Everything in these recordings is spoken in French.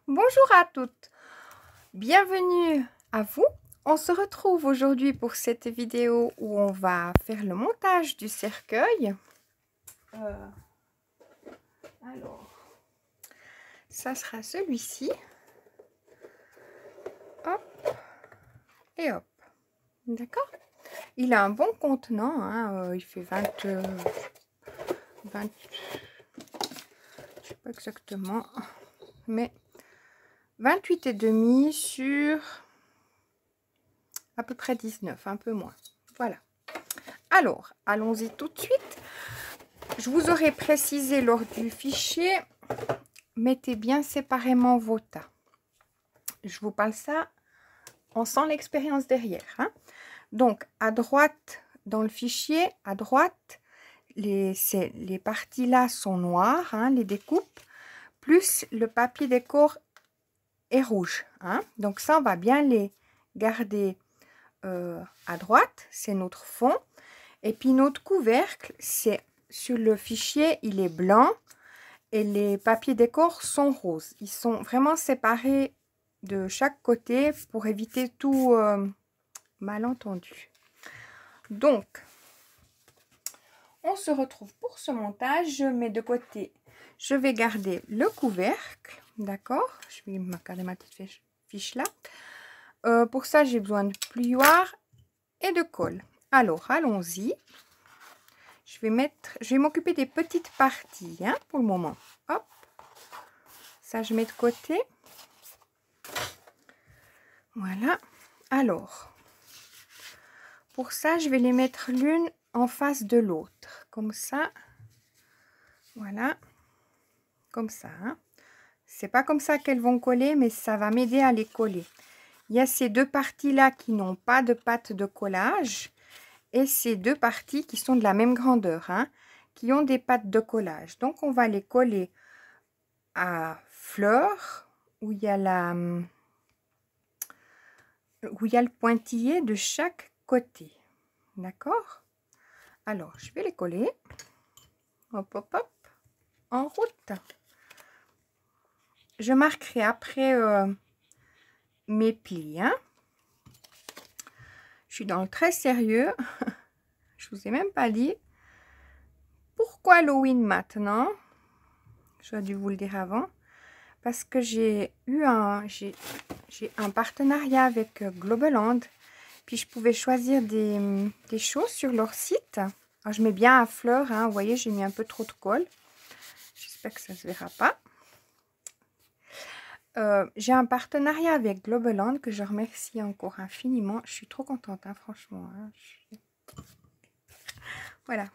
Bonjour à toutes, bienvenue à vous. On se retrouve aujourd'hui pour cette vidéo où on va faire le montage du cercueil. Alors, ça sera celui-ci. Hop et hop. D'accord? Il a un bon contenant, hein, il fait 20, je sais pas exactement, mais 28,5 sur à peu près 19, un peu moins. Voilà. Alors, allons-y tout de suite. Je vous aurais précisé lors du fichier, mettez bien séparément vos tas. Je vous parle ça en sans l'expérience derrière. Hein. Donc, à droite, dans le fichier, à droite, les parties là sont noires, hein, les découpes, plus le papier décor est rouge. Hein. Donc ça, on va bien les garder à droite, c'est notre fond. Et puis notre couvercle, c'est sur le fichier, il est blanc et les papiers décor sont roses. Ils sont vraiment séparés de chaque côté pour éviter tout malentendu. Donc, on se retrouve pour ce montage. Je mets de côté, je vais garder le couvercle, d'accord? Je vais garder ma petite fiche là. Pour ça, j'ai besoin de plioir et de colle. Alors, allons-y. Je vais m'occuper des petites parties, hein, pour le moment. Hop, ça je mets de côté. Voilà. Alors, pour ça, je vais les mettre l'une en face de l'autre, comme ça. Voilà, comme ça. Hein. C'est pas comme ça qu'elles vont coller, mais ça va m'aider à les coller. Il y a ces deux parties-là qui n'ont pas de pâte de collage et ces deux parties qui sont de la même grandeur, hein, qui ont des pattes de collage. Donc, on va les coller à fleur où il y a le pointillé de chaque côté. D'accord? Alors, je vais les coller. Hop, hop, hop. En route. Je marquerai après mes plis. Hein. Je suis dans le très sérieux. Je vous ai même pas dit. Pourquoi Halloween maintenant? J'aurais dû vous le dire avant. Parce que j'ai un partenariat avec Globaland. Puis je pouvais choisir des choses sur leur site. Alors, je mets bien à fleur. Hein. Vous voyez, j'ai mis un peu trop de colle. J'espère que ça ne se verra pas. J'ai un partenariat avec Globaland que je remercie encore infiniment. Je suis trop contente, hein, franchement. Hein. Voilà.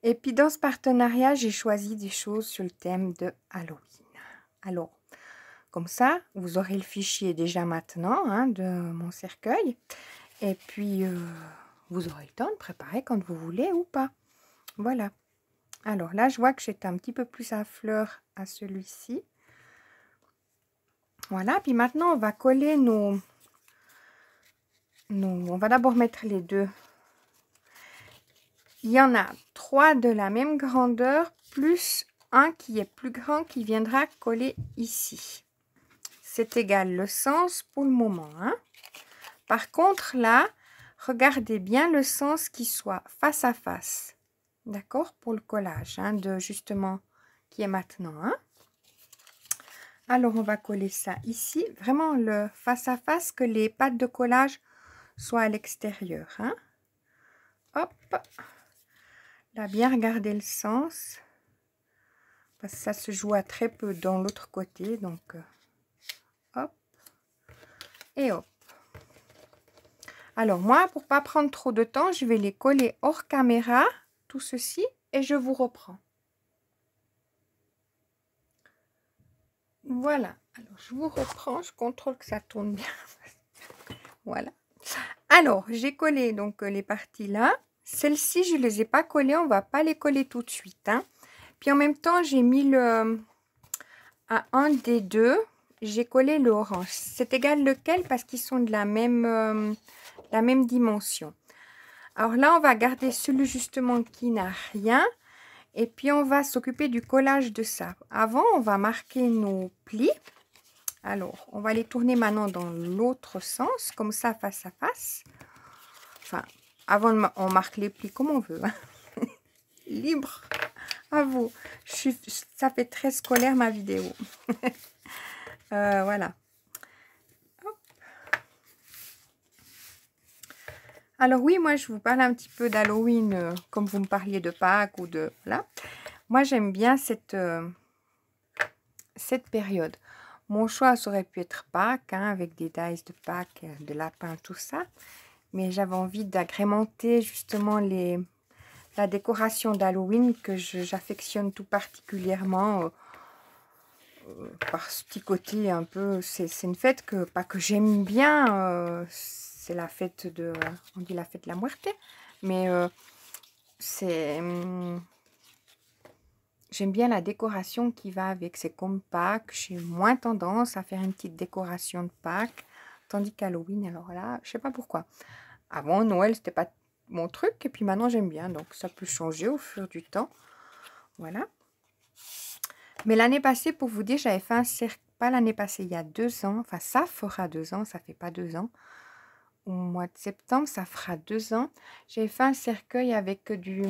Et puis dans ce partenariat, j'ai choisi des choses sur le thème de Halloween. Alors, comme ça, vous aurez le fichier déjà maintenant, hein, de mon cercueil. Et puis, vous aurez le temps de préparer quand vous voulez ou pas. Voilà. Alors là, je vois que j'étais un petit peu plus à fleur à celui-ci. Voilà. Puis maintenant, on va coller on va d'abord mettre les deux. Il y en a 3 de la même grandeur, plus un qui est plus grand qui viendra coller ici. C'est égal le sens pour le moment. Hein. Par contre, là, regardez bien le sens qui soit face à face. D'accord? Pour le collage, hein, de justement, qui est maintenant. Hein. Alors, on va coller ça ici. Vraiment le face à face, que les pattes de collage soient à l'extérieur. Hein. Hop. Là, bien regarder le sens. Parce que ça se joue à très peu dans l'autre côté. Donc, hop. Et hop. Alors, moi, pour pas prendre trop de temps, je vais les coller hors caméra, tout ceci, et je vous reprends. Voilà. Alors, je vous reprends. Je contrôle que ça tourne bien. Voilà. Alors, j'ai collé donc les parties là. Celles-ci, je ne les ai pas collées. On va pas les coller tout de suite. Hein. Puis, en même temps, j'ai mis à un des deux, j'ai collé le orange. C'est égal lequel parce qu'ils sont de la même dimension. Alors là, on va garder celui justement qui n'a rien. Et puis, on va s'occuper du collage de ça. Avant, on va marquer nos plis. Alors, on va les tourner maintenant dans l'autre sens, comme ça, face à face. Enfin, avant, on marque les plis comme on veut. Hein. Libre à vous. Ça fait très scolaire ma vidéo. Voilà. Hop. Alors oui, moi, je vous parle un petit peu d'Halloween, comme vous me parliez de Pâques ou de... Voilà. Moi, j'aime bien cette période. Mon choix, ça aurait pu être Pâques, hein, avec des dice de Pâques, de lapin, tout ça. Mais j'avais envie d'agrémenter justement la décoration d'Halloween que j'affectionne tout particulièrement par ce petit côté un peu... C'est une fête pas que j'aime bien, c'est la fête de... On dit la fête de la Muerte, mais c'est... J'aime bien la décoration qui va avec. C'est comme Pâques. J'ai moins tendance à faire une petite décoration de Pâques. Tandis qu'Halloween, alors là, je sais pas pourquoi. Avant, Noël, c'était pas mon truc. Et puis maintenant, j'aime bien. Donc, ça peut changer au fur du temps. Voilà. Mais l'année passée, pour vous dire, j'avais fait un cercle. Pas l'année passée, il y a 2 ans. Enfin, ça fera 2 ans. Ça fait pas 2 ans. Au mois de septembre, ça fera 2 ans. J'ai fait un cercueil avec du...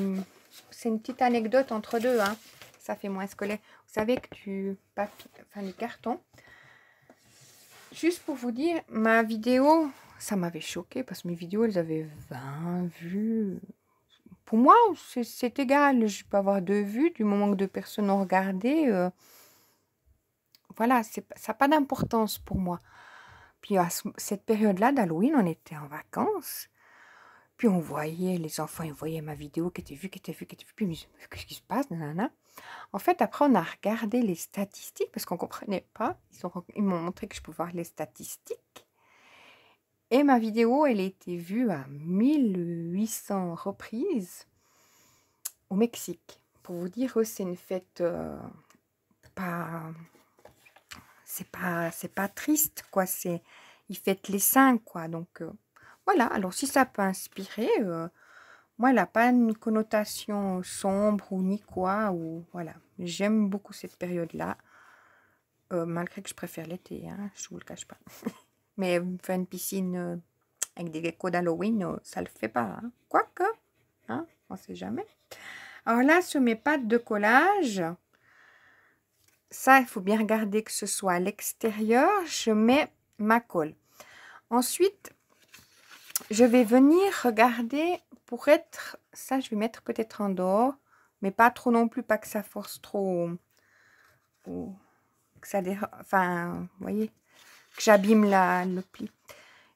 C'est une petite anecdote entre deux, hein. Ça fait moins scolaire. Vous savez que du papier, enfin du carton. Juste pour vous dire, ma vidéo, ça m'avait choqué parce que mes vidéos, elles avaient 20 vues. Pour moi, c'est égal. Je peux avoir 2 vues du moment que 2 personnes ont regardé. Voilà, ça n'a pas d'importance pour moi. Puis à cette période-là d'Halloween, on était en vacances. Puis on voyait, les enfants, ils voyaient ma vidéo qui était vue. Puis ils me disaient, qu'est-ce qui se passe, nanana. En fait, après, on a regardé les statistiques parce qu'on ne comprenait pas. Ils m'ont montré que je pouvais voir les statistiques. Et ma vidéo, elle a été vue à 1800 reprises au Mexique. Pour vous dire, c'est une fête pas... C'est pas triste, quoi. Ils fêtent les saints, quoi. Donc, voilà. Alors, si ça peut inspirer... moi, elle n'a pas une connotation sombre ou ni quoi. Ou, voilà. J'aime beaucoup cette période-là. Malgré que je préfère l'été, hein, je ne vous le cache pas. Mais faire une piscine avec des geckos d'Halloween, ça ne le fait pas. Hein. Quoique, hein, on ne sait jamais. Alors là, sur mes pâtes de collage, ça, il faut bien regarder que ce soit à l'extérieur. Je mets ma colle. Ensuite, je vais venir regarder pour être... Ça, je vais mettre peut-être en dehors, mais pas trop non plus, pas que ça force trop... que ça enfin, vous voyez, que j'abîme le pli.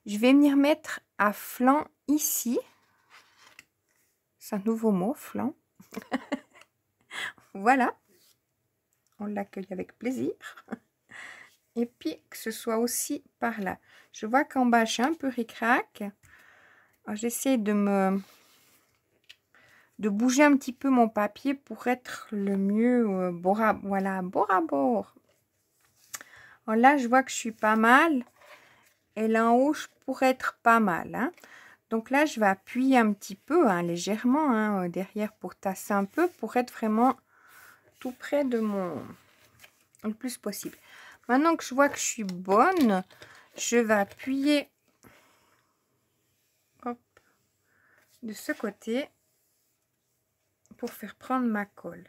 Je vais venir mettre à flanc ici. C'est un nouveau mot, flanc. Voilà. On l'accueille avec plaisir. Et puis, que ce soit aussi par là. Je vois qu'en bas, je suis un peu ric-rac. J'essaie de bouger un petit peu mon papier pour être le mieux voilà, bord à bord. Alors là, je vois que je suis pas mal. Et là en haut, je pourrais être pas mal. Hein. Donc là, je vais appuyer un petit peu, hein, légèrement, hein, derrière pour tasser un peu, pour être vraiment tout près de le plus possible. Maintenant que je vois que je suis bonne, je vais appuyer hop, de ce côté pour faire prendre ma colle.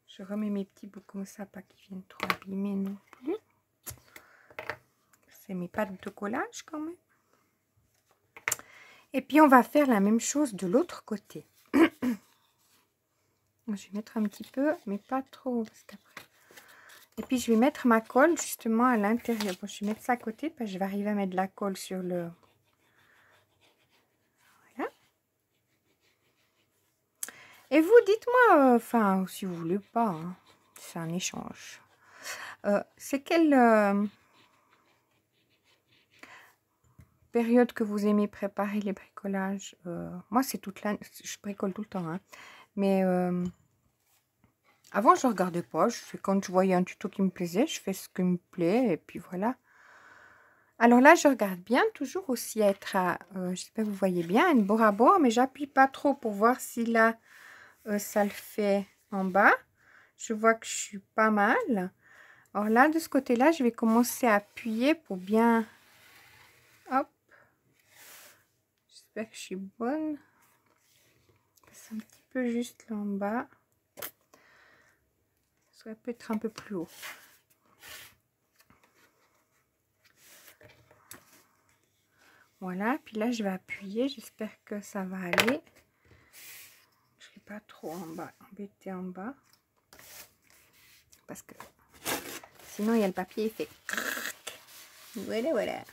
Je remets mes petits bouts comme ça, pas qu'ils viennent trop abîmer non plus. C'est mes pâtes de collage quand même. Et puis on va faire la même chose de l'autre côté. Je vais mettre un petit peu, mais pas trop. Parce qu'après... Et puis je vais mettre ma colle justement à l'intérieur. Bon, je vais mettre ça à côté parce que je vais arriver à mettre de la colle sur le... Voilà. Et vous, dites-moi, enfin, si vous voulez pas, hein, c'est un échange. C'est quelle période que vous aimez préparer les bricolages? Moi, c'est toute l'année. Je bricole tout le temps, hein. Mais avant, je ne regardais pas. Quand je voyais un tuto qui me plaisait, je fais ce qui me plaît. Et puis voilà. Alors là, je regarde bien. Toujours aussi être à... j'espère que vous voyez bien. Une bord à bord. Mais j'appuie pas trop pour voir si là, ça le fait en bas. Je vois que je suis pas mal. Alors là, de ce côté-là, je vais commencer à appuyer pour bien... Hop. J'espère que je suis bonne. C'est un petit peu juste là en bas. Ça peut être un peu plus haut. Voilà, puis là, je vais appuyer. J'espère que ça va aller. Je ne vais pas trop en bas, embêter en bas. Parce que sinon, il y a le papier, il fait... Voilà, voilà.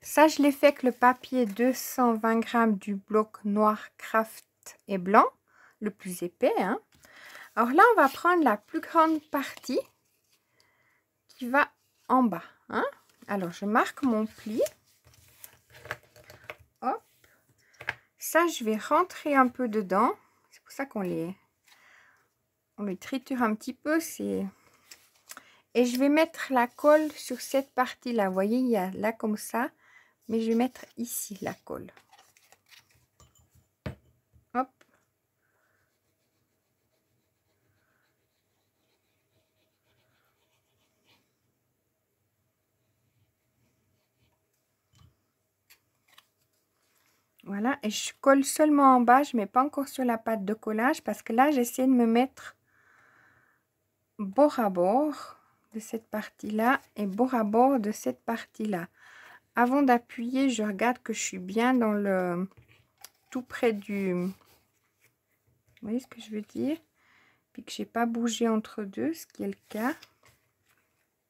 Ça, je l'ai fait avec le papier 220 grammes du bloc noir craft et blanc, le plus épais. Hein. Alors là, on va prendre la plus grande partie qui va en bas. Hein. Alors, je marque mon pli. Hop. Ça, je vais rentrer un peu dedans. C'est pour ça qu'on les triture un petit peu. Et je vais mettre la colle sur cette partie-là. Vous voyez, il y a là comme ça. Mais je vais mettre ici la colle. Hop. Voilà, et je colle seulement en bas, je ne mets pas encore sur la pâte de collage parce que là, j'essaie de me mettre bord à bord de cette partie-là et bord à bord de cette partie-là. Avant d'appuyer, je regarde que je suis bien dans le... tout près du... Vous voyez ce que je veux dire? Puis que je n'ai pas bougé entre deux, ce qui est le cas.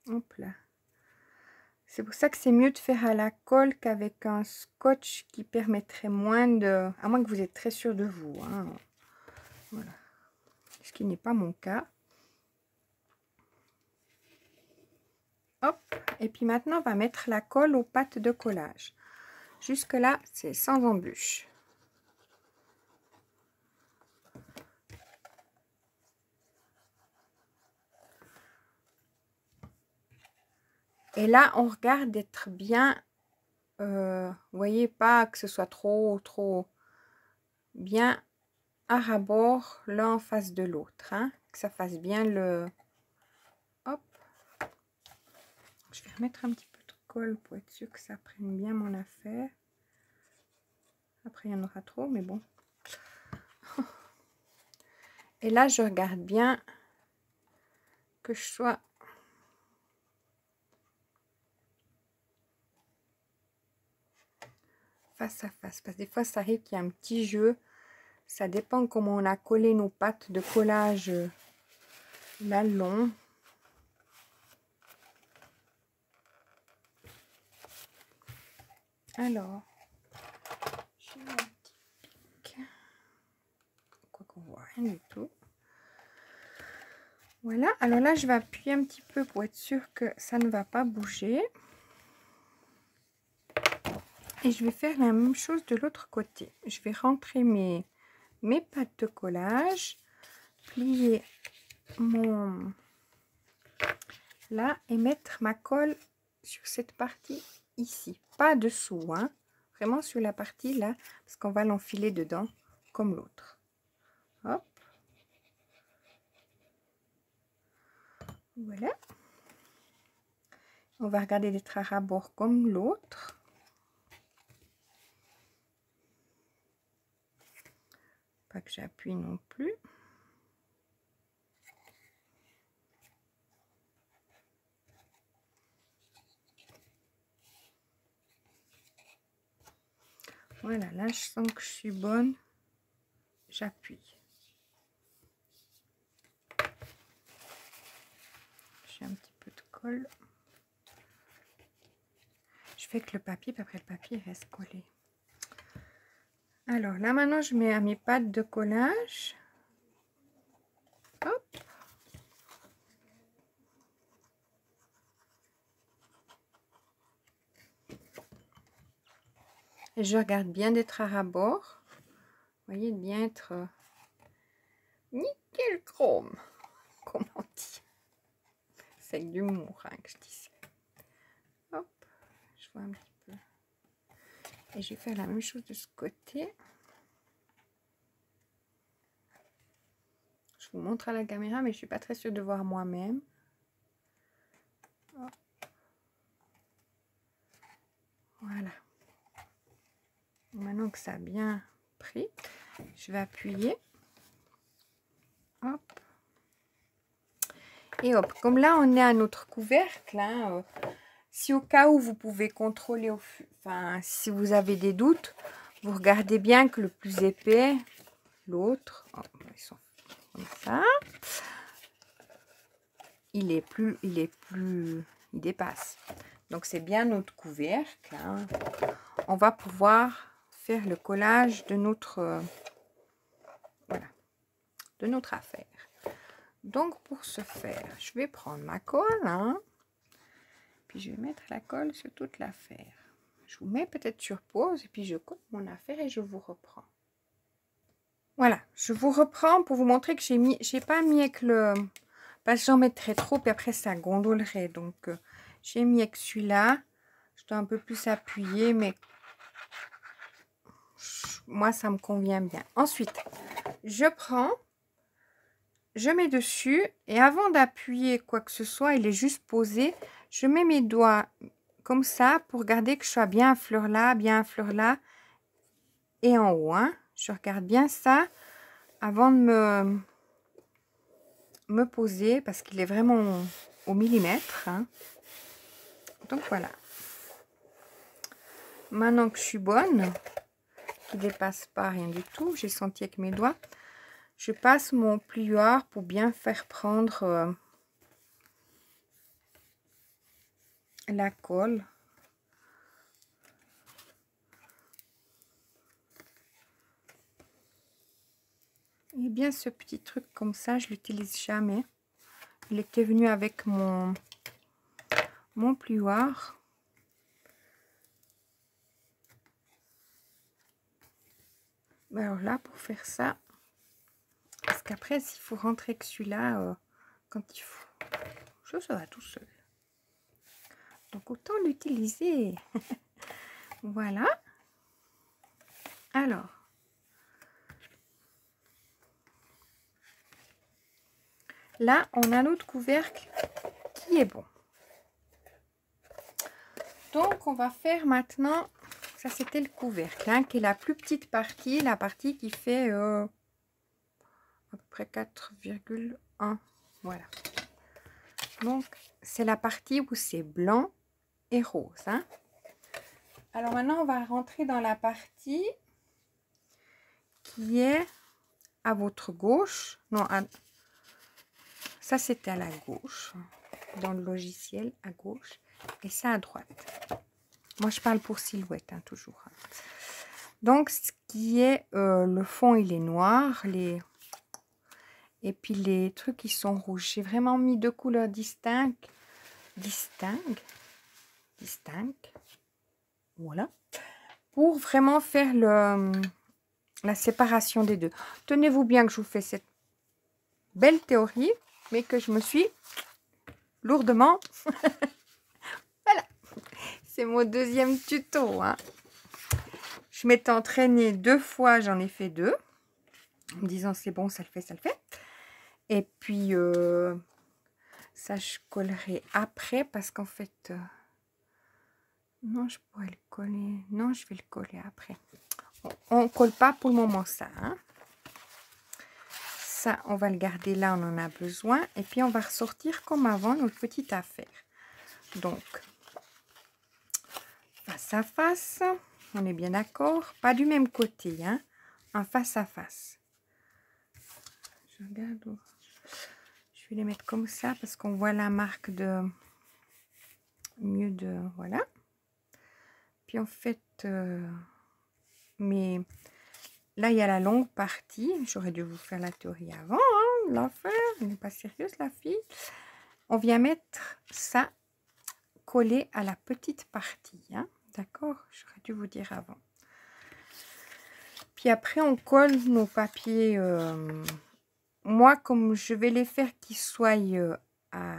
Hop là. C'est pour ça que c'est mieux de faire à la colle qu'avec un scotch qui permettrait moins de... À moins que vous êtes très sûr de vous. Hein. Voilà. Ce qui n'est pas mon cas. Hop. Et puis maintenant, on va mettre la colle aux pattes de collage. Jusque là, c'est sans embûche. Et là, on regarde d'être bien... vous voyez, pas que ce soit trop bien à rabord l'un en face de l'autre. Hein, que ça fasse bien le... Hop. Je vais remettre un petit peu de colle pour être sûr que ça prenne bien mon affaire. Après, il y en aura trop, mais bon. Et là, je regarde bien que je sois... face à face. Parce que des fois, ça arrive qu'il y a un petit jeu. Ça dépend comment on a collé nos pattes de collage là long. Alors, j'ai un petit pic. Quoi qu'on voit rien du tout. Voilà, alors là, je vais appuyer un petit peu pour être sûr que ça ne va pas bouger. Et je vais faire la même chose de l'autre côté. Je vais rentrer mes pattes de collage, plier mon... là et mettre ma colle sur cette partie ici. Pas dessous, hein. Vraiment sur la partie là, parce qu'on va l'enfiler dedans comme l'autre. Hop. Voilà. On va regarder d'être à rabord comme l'autre. Pas que j'appuie non plus. Voilà, là je sens que je suis bonne. J'appuie. J'ai un petit peu de colle. Je fais que le papier, puis après le papier reste collé. Alors là maintenant je mets à mes pattes de collage. Hop. Et je regarde bien d'être à rabord. Vous voyez, de bien être nickel chrome. Comme on dit. C'est de l'humour hein, que je dis ça. Hop. Je vois un petit peu. Et je vais faire la même chose de ce côté. Je vous montre à la caméra, mais je suis pas très sûre de voir moi-même. Voilà. Maintenant que ça a bien pris, je vais appuyer. Hop. Et hop. Comme là, on est à notre couvercle. Hein, si au cas où vous pouvez contrôler, enfin, si vous avez des doutes, vous regardez bien que le plus épais, l'autre, oh, ils sont comme ça. Il dépasse. Donc c'est bien notre couvercle. Hein. On va pouvoir faire le collage de notre voilà, de notre affaire. Donc pour ce faire, je vais prendre ma colle, hein, puis je vais mettre la colle sur toute l'affaire. Je vous mets peut-être sur pause et puis je coupe mon affaire et je vous reprends. Voilà, je vous reprends pour vous montrer que j'ai pas mis avec le, parce que j'en mettrais trop puis après ça gondolerait. Donc j'ai mis avec celui-là. Je dois un peu plus appuyer, mais moi ça me convient bien. Ensuite, je prends, je mets dessus et avant d'appuyer quoi que ce soit, il est juste posé. Je mets mes doigts comme ça pour garder que je sois bien à fleur là, et en haut. Hein. Je regarde bien ça avant de me poser parce qu'il est vraiment au millimètre. Hein. Donc voilà. Maintenant que je suis bonne, qui dépasse pas rien du tout, j'ai senti avec mes doigts, je passe mon plioir pour bien faire prendre la colle. Et bien ce petit truc comme ça, je l'utilise jamais. Il était venu avec mon plioir. Alors là, pour faire ça, parce qu'après, s'il faut rentrer que celui-là, quand il faut, ça va tout seul. Donc autant l'utiliser. Voilà. Alors. Là, on a notre couvercle qui est bon. Donc, on va faire maintenant, ça c'était le couvercle, hein, qui est la plus petite partie, la partie qui fait à peu près 4,1. Voilà. Donc, c'est la partie où c'est blanc et rose. Hein. Alors maintenant, on va rentrer dans la partie qui est à votre gauche. Non, ça c'était à la gauche, dans le logiciel à gauche, et ça à droite. Moi, je parle pour silhouette, hein, toujours. Donc, ce qui est le fond, il est noir. Et puis, les trucs, ils sont rouges. J'ai vraiment mis deux couleurs distinctes. Voilà. Pour vraiment faire la séparation des deux. Tenez-vous bien que je vous fais cette belle théorie, mais que je me suis lourdement... Voilà. C'est mon deuxième tuto, hein. Je m'étais entraînée 2 fois, j'en ai fait 2. En me disant c'est bon, ça le fait, ça le fait. Et puis, ça je collerai après parce qu'en fait... non, je pourrais le coller. Non, je vais le coller après. On ne colle pas pour le moment ça. Hein. Ça, on va le garder là, on en a besoin. Et puis, on va ressortir comme avant notre petite affaire. Donc, face à face. On est bien d'accord. Pas du même côté, hein. En face à face. Je regarde où. Je vais les mettre comme ça parce qu'on voit la marque de... mieux de... Voilà. Puis en fait... mais là, il y a la longue partie. J'aurais dû vous faire la théorie avant. Hein, l'affaire, elle n'est pas sérieuse, la fille. On vient mettre ça collé à la petite partie. Hein, d'accord? J'aurais dû vous dire avant. Puis après, on colle nos papiers. Moi, comme je vais les faire qu'ils soient à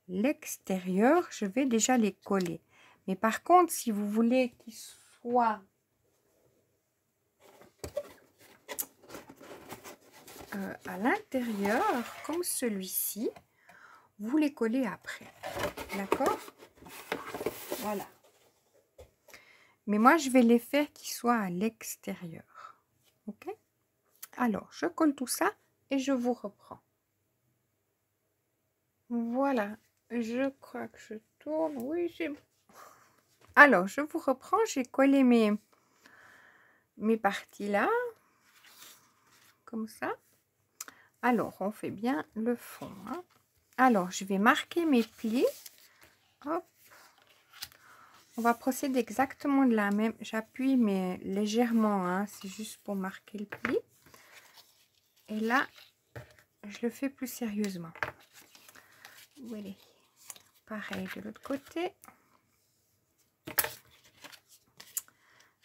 l'extérieur, je vais déjà les coller. Mais par contre, si vous voulez qu'ils soient à l'intérieur, comme celui-ci, vous les collez après. D'accord? Voilà. Mais moi, je vais les faire qu'ils soient à l'extérieur. Ok? Alors, je colle tout ça et je vous reprends. Voilà. Je crois que je tourne. Oui, c'est bon. Alors, je vous reprends. J'ai collé mes parties là. Comme ça. Alors, on fait bien le fond. Hein. Alors, je vais marquer mes plis. Hop. On va procéder exactement de la même. J'appuie, mais légèrement. Hein. C'est juste pour marquer le pli. Et là, je le fais plus sérieusement. Voilà. Pareil de l'autre côté.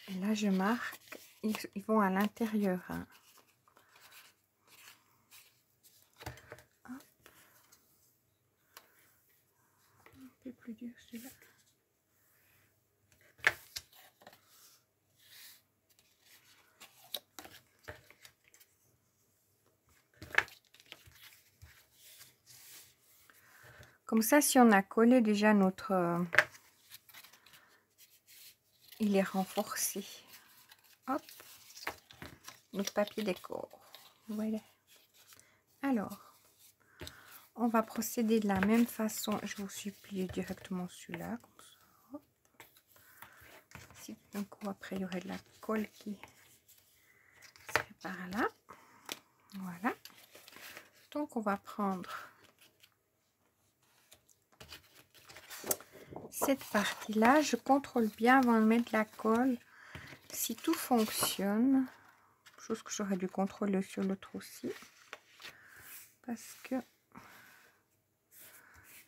Et là, je marque. Ils vont à l'intérieur. Hein. Un peu plus dur celui-là. Comme ça, si on a collé déjà notre... il est renforcé. Hop. Notre papier décor. Voilà. Alors, on va procéder de la même façon. Je vous suis plié directement celui-là. Comme ça. Hop. Si, donc, après, il y aurait de la colle qui serait par là. Voilà. Donc, on va prendre cette partie-là. Je contrôle bien avant de mettre la colle. Si tout fonctionne, chose que j'aurais dû contrôler sur l'autre aussi. Parce que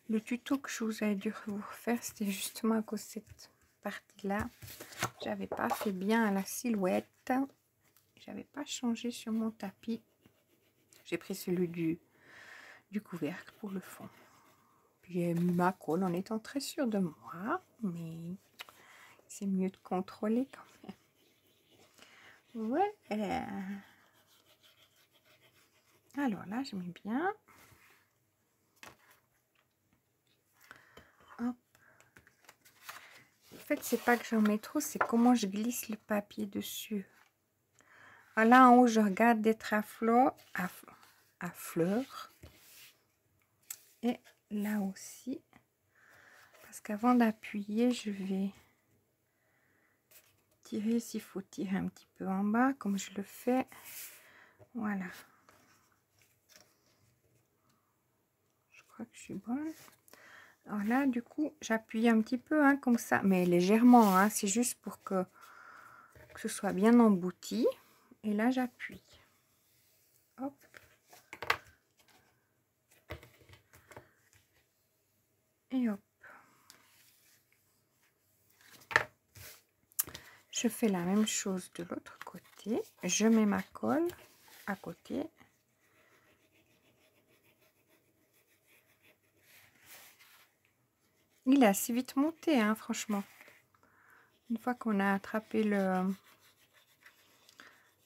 le tuto que je vous avais dû vous refaire, c'était justement à cause de cette partie-là. J'avais pas fait bien à la silhouette. J'avais pas changé sur mon tapis. J'ai pris celui du couvercle pour le fond. Puis j'ai mis ma colle en étant très sûre de moi. Mais c'est mieux de contrôler quand même. Voilà. Alors là, je mets bien. Hop. En fait, c'est pas que j'en mets trop, c'est comment je glisse le papier dessus. Là en haut, je regarde d'être à fleur. Et là aussi. Parce qu'avant d'appuyer, je vais tirer s'il faut tirer un petit peu en bas, comme je le fais. Voilà. Je crois que je suis bonne. Alors là, du coup, j'appuie un petit peu, hein, comme ça, mais légèrement. Hein, c'est juste pour que ce soit bien embouti. Et là, j'appuie. Hop. Et hop. Je fais la même chose de l'autre côté. Je mets ma colle à côté. Il est assez vite monté, hein, franchement. Une fois qu'on a attrapé la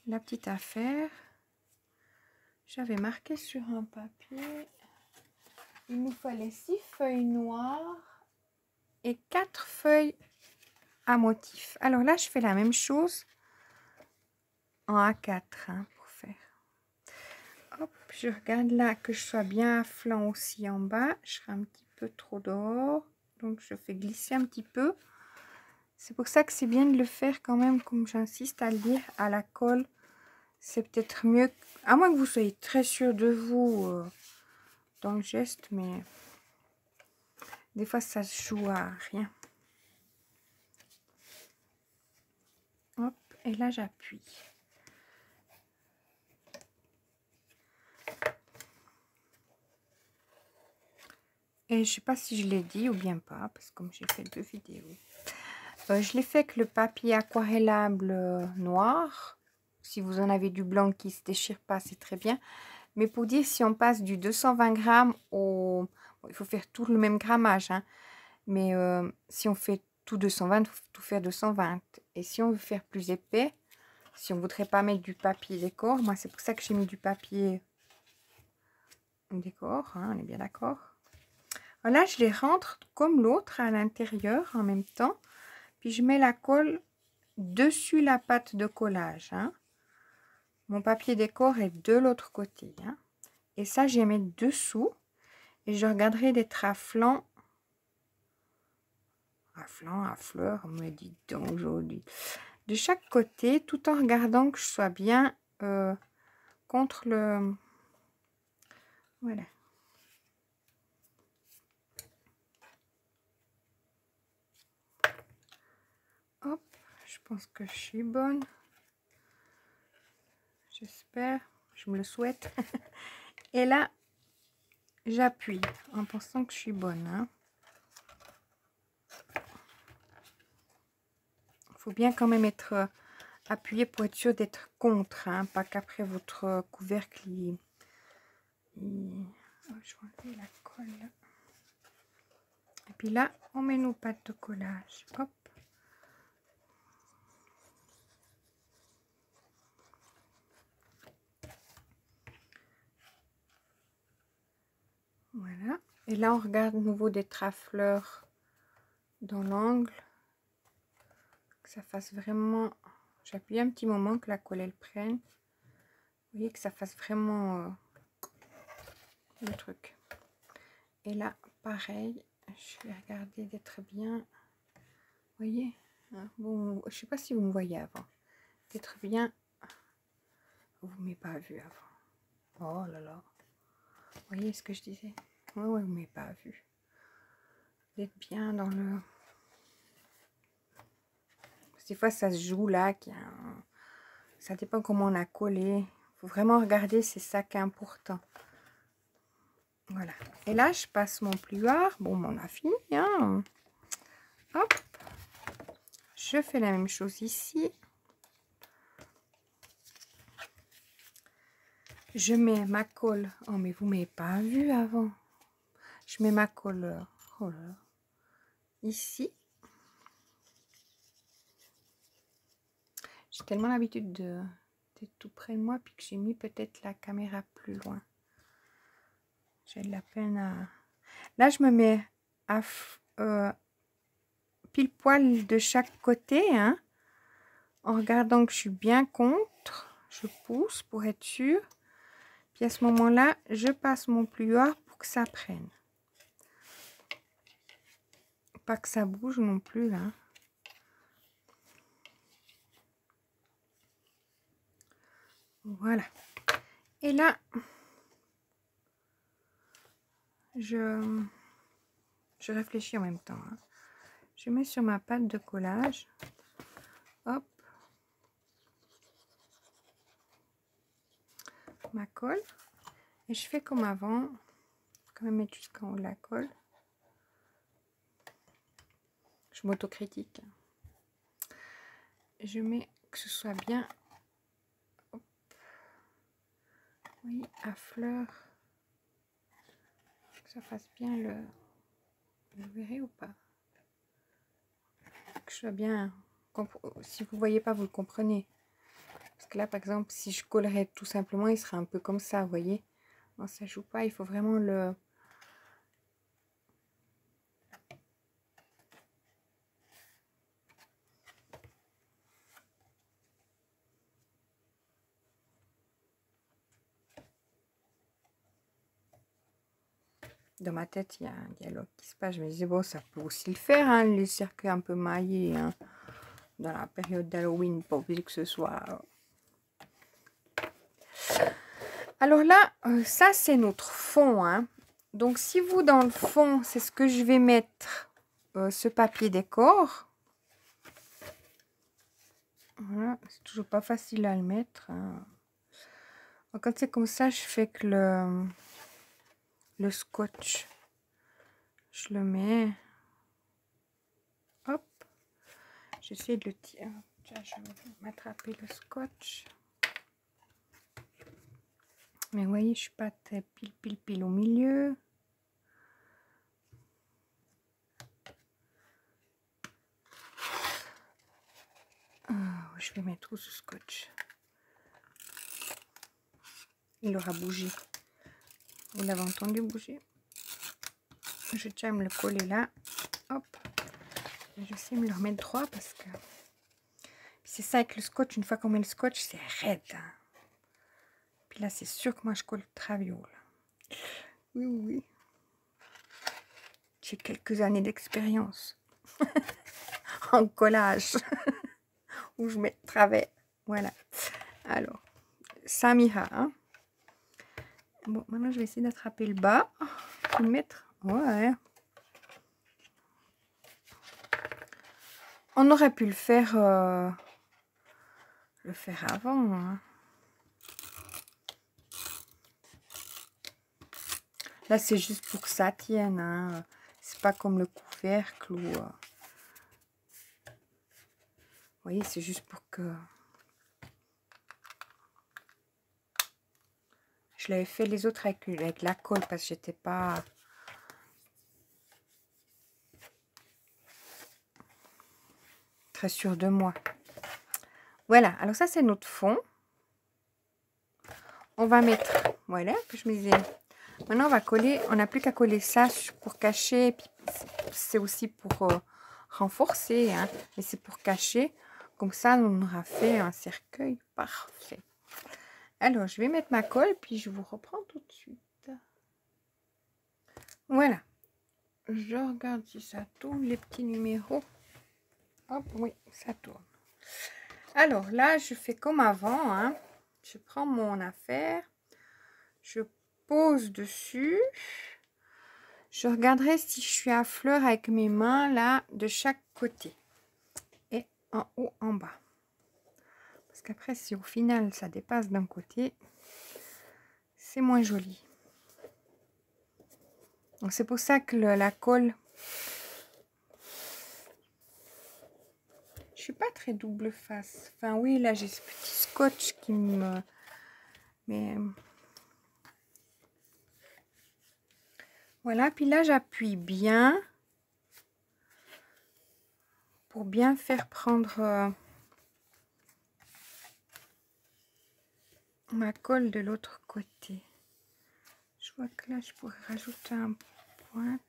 petite affaire, j'avais marqué sur un papier, il nous fallait 6 feuilles noires et 4 feuilles à motif. Alors là, je fais la même chose en A4 hein, pour faire. Hop, je regarde là que je sois bien à flanc aussi en bas. Je serai un petit peu trop dehors, donc je fais glisser un petit peu. C'est pour ça que c'est bien de le faire quand même, comme j'insiste à le dire, à la colle. C'est peut-être mieux, à moins que vous soyez très sûr de vous dans le geste, mais des fois ça se joue à rien. Hop, et là j'appuie. Et je sais pas si je l'ai dit ou bien pas, parce que comme j'ai fait 2 vidéos. Je l'ai fait avec le papier aquarellable noir. Si vous en avez du blanc qui se déchire pas, c'est très bien. Mais pour dire, si on passe du 220 grammes au... Bon, il faut faire tout le même grammage. Hein. Mais si on fait tout 220, il faut tout faire 220. Et si on veut faire plus épais, si on ne voudrait pas mettre du papier décor, moi c'est pour ça que j'ai mis du papier décor, hein, on est bien d'accord. Là, je les rentre comme l'autre à l'intérieur en même temps. Puis je mets la colle dessus la pâte de collage. Hein. Mon papier décor est de l'autre côté. Hein. Et ça, je les mets dessous. Et je regarderai d'être à flanc. À fleur, me dit donc aujourd'hui. De chaque côté, tout en regardant que je sois bien contre le... Voilà. Hop, je pense que je suis bonne. J'espère, je me le souhaite. Et là, j'appuie en pensant que je suis bonne. Hein. Faut bien quand même être appuyé pour être sûr d'être contre, hein, pas qu'après votre couvercle Oh, je vais enlever la colle. Et puis là, on met nos pâtes de collage. Hop. Voilà. Et là, on regarde de nouveau d'être à fleur dans l'angle. Que ça fasse vraiment... J'appuie un petit moment que la colle elle prenne. Vous voyez que ça fasse vraiment le truc. Et là, pareil, je vais regarder d'être bien. Vous voyez, hein, bon, je sais pas si vous me voyez avant. D'être bien. Vous ne m'avez pas vu avant. Oh là là. Vous voyez ce que je disais? Ouais, ouais, vous ne m'avez pas vu. D'être bien dans le... Des fois, ça se joue là. Ça dépend comment on a collé. Il faut vraiment regarder, c'est ça qui est important. Voilà. Et là, je passe mon plieur. Bon, on a fini. Hein. Hop. Je fais la même chose ici. Je mets ma colle. Oh, mais vous ne m'avez pas vu avant. Je mets ma colle oh là, ici. J'ai tellement l'habitude d'être tout près de moi, puis que j'ai mis peut-être la caméra plus loin. J'ai de la peine à... Là, je me mets à pile poil de chaque côté, hein, en regardant que je suis bien contre. Je pousse pour être sûre. Puis à ce moment-là, je passe mon plieur pour que ça prenne. Pas que ça bouge non plus, là. Voilà. Et là, je réfléchis en même temps. Hein. Je mets sur ma pâte de collage. Hop. Ma colle. Et je fais comme avant. Quand même mettre jusqu'en haut de la colle. Je m'autocritique. Je mets que ce soit bien. Hop. Oui, à fleur. Que ça fasse bien le... Vous verrez ou pas? Que je sois bien... Si vous ne voyez pas, vous le comprenez. Parce que là, par exemple, si je collerais tout simplement, il serait un peu comme ça, vous voyez. Non, ça joue pas. Il faut vraiment le... Dans ma tête, il y a un dialogue qui se passe. Je me disais, bon, ça peut aussi le faire, hein, les cercles un peu maillés, hein, dans la période d'Halloween, pas obligé que ce soit... Alors là, ça, c'est notre fond. Hein. Donc, si vous, dans le fond, c'est ce que je vais mettre, ce papier décor. Voilà, c'est toujours pas facile à le mettre. Hein. Quand c'est comme ça, je fais que le scotch. Je le mets. Hop. J'essaie de le tirer. Tiens, je vais m'attraper le scotch. Mais vous voyez, je suis pas très pile au milieu. Je vais mettre où ce scotch? Il aura bougé. Vous l'avez entendu bouger. Je vais déjà me le coller là. Hop. Je sais me le remettre droit parce que c'est ça avec le scotch. Une fois qu'on met le scotch, c'est raide. Hein. Puis là, c'est sûr que moi, je colle traviole. Oui, oui. J'ai quelques années d'expérience en collage où je mets de travers. Voilà. Alors, ça m'ira. Hein. Bon, maintenant, je vais essayer d'attraper le bas. Et mettre... Ouais. On aurait pu le faire avant. Hein. Là, c'est juste pour que ça tienne. Hein. C'est pas comme le couvercle ou... vous voyez, c'est juste pour que... Je l'avais fait les autres avec la colle parce que j'étais pas... très sûre de moi. Voilà, alors ça, c'est notre fond. On va mettre... Voilà, que je me disais... Maintenant, on va coller... On n'a plus qu'à coller ça pour cacher. Puis c'est aussi pour renforcer. Hein, mais c'est pour cacher. Comme ça, on aura fait un cercueil parfait. Alors, je vais mettre ma colle, puis je vous reprends tout de suite. Voilà. Je regarde si ça tourne, les petits numéros. Hop, oui, ça tourne. Alors, là, je fais comme avant. Hein. Je prends mon affaire. Je pose dessus. Je regarderai si je suis à fleur avec mes mains, là, de chaque côté. Et en haut, en bas. Parce qu'après, si au final, ça dépasse d'un côté... c'est moins joli. Donc c'est pour ça que la colle, je suis pas très double face. Enfin oui, là j'ai ce petit scotch qui me... Mais voilà, puis là j'appuie bien pour bien faire prendre ma colle de l'autre côté. Je vois que là je pourrais rajouter un point.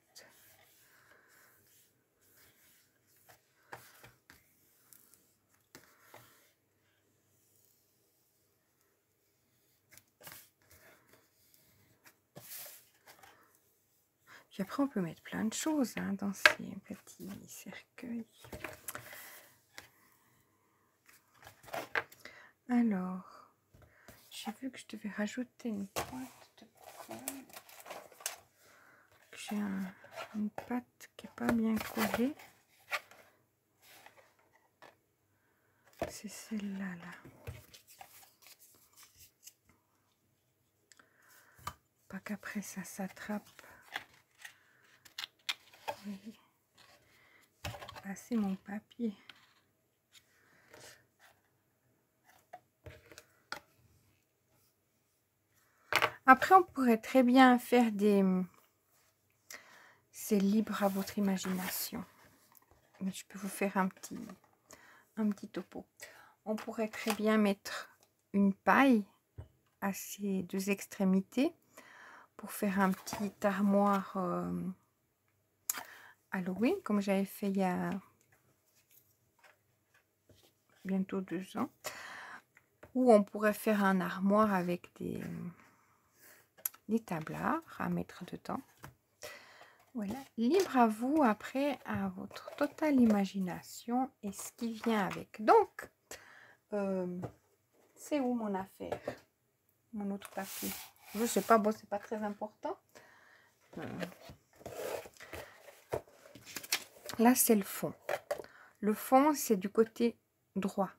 Puis après, on peut mettre plein de choses hein, dans ces petits cercueils. Alors, j'ai vu que je devais rajouter une pointe de colle. J'ai une patte qui n'est pas bien collée. C'est celle-là, là. Pas qu'après ça s'attrape. Oui. Passer mon papier. Après, on pourrait très bien faire des... C'est libre à votre imagination. Mais je peux vous faire un petit topo. On pourrait très bien mettre une paille à ces deux extrémités pour faire un petit armoire Halloween, comme j'avais fait il y a bientôt 2 ans. Ou on pourrait faire un armoire avec des tablards à mettre dedans. Voilà, libre à vous après, à votre totale imagination et ce qui vient avec. Donc, c'est où mon affaire? Mon autre papier. Je sais pas, bon, c'est pas très important. Là, c'est le fond. Le fond, c'est du côté droit.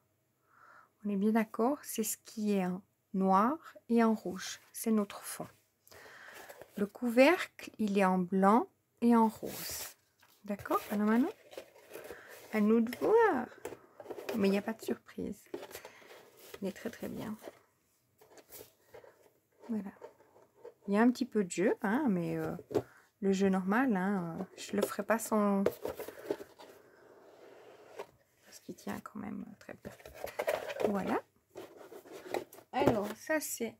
On est bien d'accord? C'est ce qui est en noir et en rouge. C'est notre fond. Le couvercle, il est en blanc et en rose. D'accord? Alors maintenant, à nous de voir. Mais il n'y a pas de surprise. Il est très très bien. Voilà. Il y a un petit peu de jeu, hein, mais le jeu normal, hein, je le ferai pas sans... Parce qu'il tient quand même très peu. Voilà. Alors, ça c'est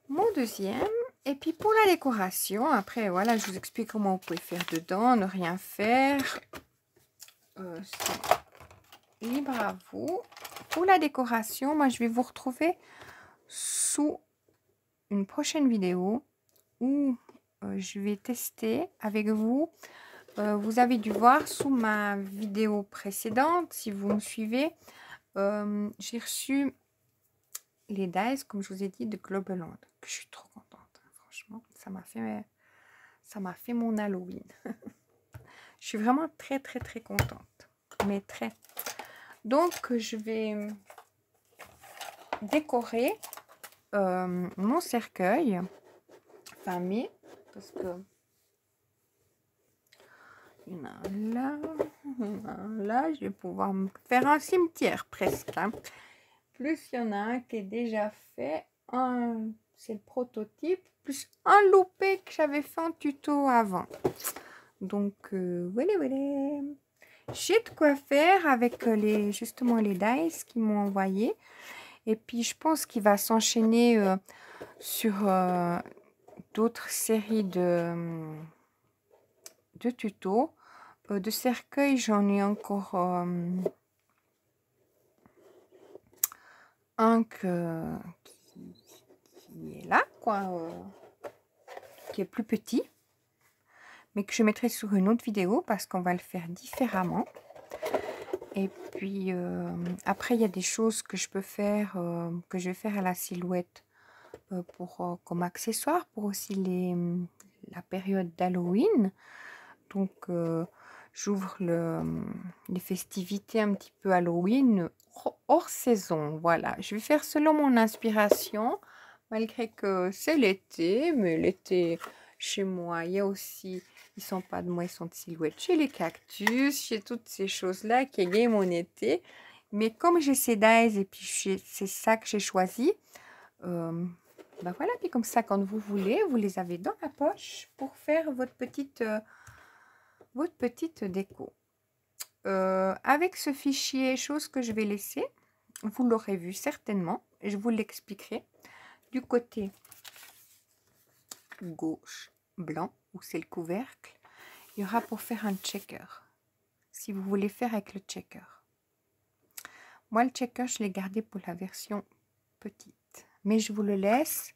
mon deuxième. Et puis pour la décoration, après voilà, je vous explique comment vous pouvez faire dedans, ne rien faire. C'est libre à vous. Pour la décoration, moi je vais vous retrouver sous une prochaine vidéo où je vais tester avec vous. Vous avez dû voir sous ma vidéo précédente, si vous me suivez, j'ai reçu les dies, comme je vous ai dit, de Globaland, que je suis trop contente. Franchement, ça m'a fait mon Halloween. Je suis vraiment très, très, très contente. Mais très. Donc, je vais décorer mon cercueil. Enfin, mais, parce que il y en a un là, là, je vais pouvoir me faire un cimetière presque. Hein. Plus il y en a un qui est déjà fait, c'est le prototype, plus un loupé que j'avais fait en tuto avant. Donc, voilà, voilà. J'ai de quoi faire avec justement les dies qu'ils m'ont envoyé. Et puis, je pense qu'il va s'enchaîner sur d'autres séries de tutos. De cercueil, j'en ai encore un qui est là, quoi, qui est plus petit, mais que je mettrai sur une autre vidéo parce qu'on va le faire différemment. Et puis après, il y a des choses que je peux faire, que je vais faire à la silhouette pour comme accessoire pour aussi la période d'Halloween. Donc j'ouvre les festivités un petit peu Halloween hors saison. Voilà, je vais faire selon mon inspiration, malgré que c'est l'été, mais l'été chez moi, il y a aussi, ils sont pas de moi, ils sont de silhouette. J'ai les cactus, j'ai toutes ces choses-là qui égayent mon été. Mais comme j'ai ces dies et puis c'est ça que j'ai choisi, ben voilà, puis comme ça, quand vous voulez, vous les avez dans la poche pour faire votre petite déco. Avec ce fichier, chose que je vais laisser, vous l'aurez vu certainement, et je vous l'expliquerai. Du côté gauche, blanc, où c'est le couvercle, il y aura pour faire un checker. Si vous voulez faire avec le checker. Moi, le checker, je l'ai gardé pour la version petite. Mais je vous le laisse.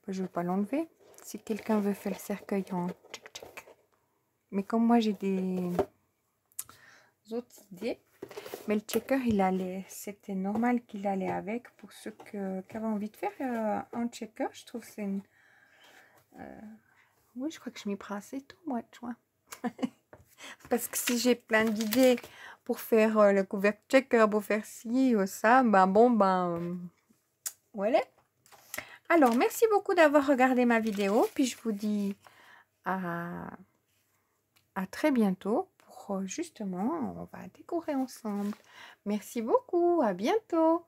Je ne vais pas l'enlever. Si quelqu'un veut faire le cercueil en check. Mais comme moi, j'ai des autres idées. Mais le checker, c'était normal qu'il allait avec pour ceux qui avaient envie de faire un checker. Je trouve que c'est une... oui, je crois que je m'y prends assez tôt, moi, de juin. Parce que si j'ai plein d'idées pour faire le couvercle checker, pour faire ci ou ça, voilà. Alors, merci beaucoup d'avoir regardé ma vidéo. Puis je vous dis à très bientôt pour justement, on va décorer ensemble. Merci beaucoup, à bientôt.